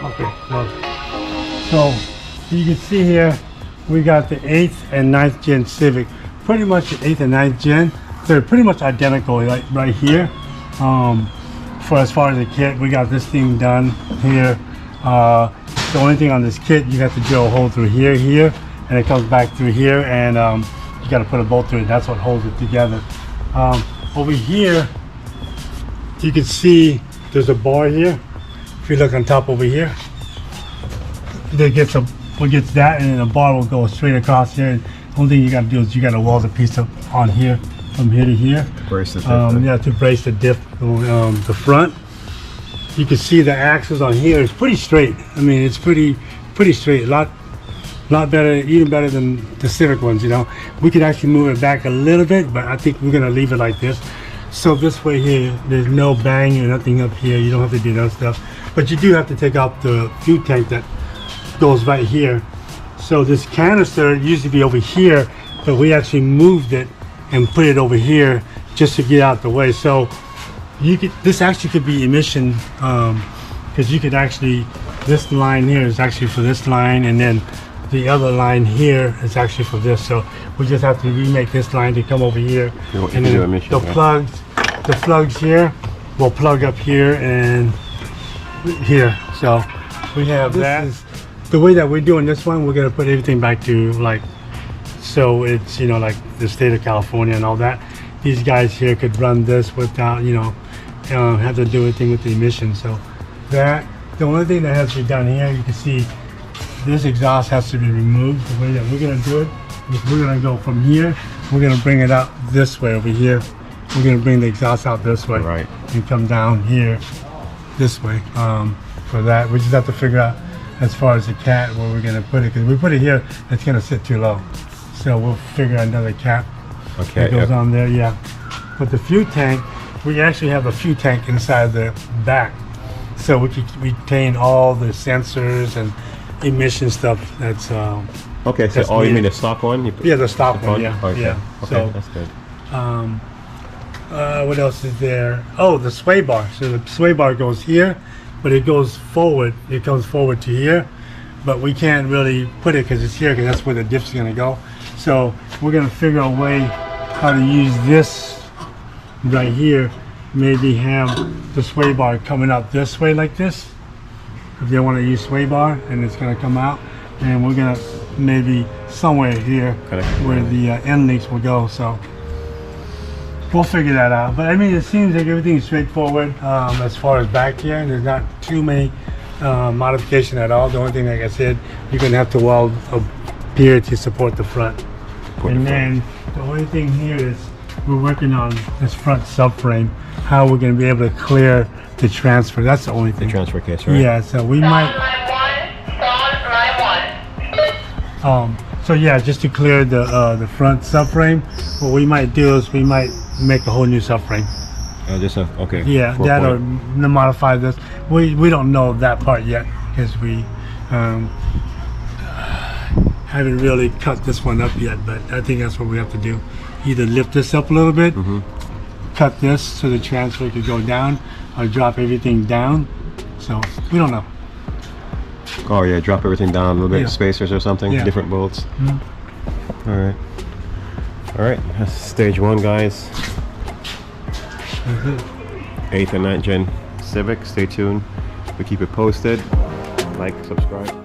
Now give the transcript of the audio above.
Okay, so you can see here we got the 8th and 9th gen Civic. Pretty much the 8th and 9th gen. They're pretty much identical, like right here. For as far as the kit, we got this thing done here. The only thing on this kit, you have to drill a hole through here, and it comes back through here, and you got to put a bolt through it. That's what holds it together. Over here, you can see there's a bar here. If you look on top over here, that gets that, and then the bar will go straight across here. And the only thing you got to do is you got to weld a piece up on here, from here to here. Brace the diff. Yeah, to brace the diff, the front. You can see the axles on here is pretty straight. I mean, it's pretty straight. A lot better, even better than the Civic ones. You know, we could actually move it back a little bit, but I think we're gonna leave it like this. So this way here, there's no bang or nothing up here. You don't have to do that stuff, but you do have to take out the fuel tank that goes right here. So this canister used to be over here, but we actually moved it and put it over here just to get out the way. So this actually could be emission, because you could actually, this line here is actually for this line, and then the other line here is actually for this. So we just have to remake this line to come over here, and then the plugs here will plug up here and here. So we have that. The way that we're doing this one, we're gonna put everything back to like, so it's, you know, like the state of California and all that. These guys here could run this without, you know, have to do anything with the emissions. So that, the only thing that has to be done here, you can see this exhaust has to be removed. The way that we're gonna do it is we're gonna go from here, we're gonna bring it out this way over here. We're gonna bring the exhaust out this way, right, and come down here this way. For that, we just have to figure out as far as the cat where we're gonna put it, because we put it here, it's gonna sit too low. So we'll figure out another cap that goes on there, yeah. But the fuel tank, we actually have a fuel tank inside the back, so we can retain all the sensors and emission stuff. That's okay. So that's you mean the stock one? Yeah, the stock one. Yeah, okay. Yeah. Okay, so that's good. What else is there? Oh, the sway bar. So the sway bar goes here, but it goes forward. It comes forward to here, but we can't really put it because it's here, because that's where the diff's gonna go. So we're gonna figure a way how to use this right here. Maybe have the sway bar coming out this way like this. If they want to use sway bar, and it's gonna come out, and we're gonna maybe somewhere here where the end links will go. So we'll figure that out. But I mean, it seems like everything's straightforward as far as back here. There's not too many modification at all. The only thing, like I said, you're gonna have to weld a pier to support the front. And then the only thing here is we're working on this front subframe, how we're going to be able to clear the transfer. That's the only thing. The transfer case, right? Yeah, so we might. So yeah, just to clear the front subframe, what we might do is we might make a whole new subframe. Okay. Yeah, that or modify this. We don't know that part yet, because we haven't really cut this one up yet, but I think that's what we have to do. Either lift this up a little bit, cut this so the transfer could go down, or drop everything down. So we don't know. Oh yeah, drop everything down a little bit, spacers or something, different bolts. All right, that's stage one, guys. 8th and 9th gen Civic. Stay tuned. We keep it posted. Like, subscribe.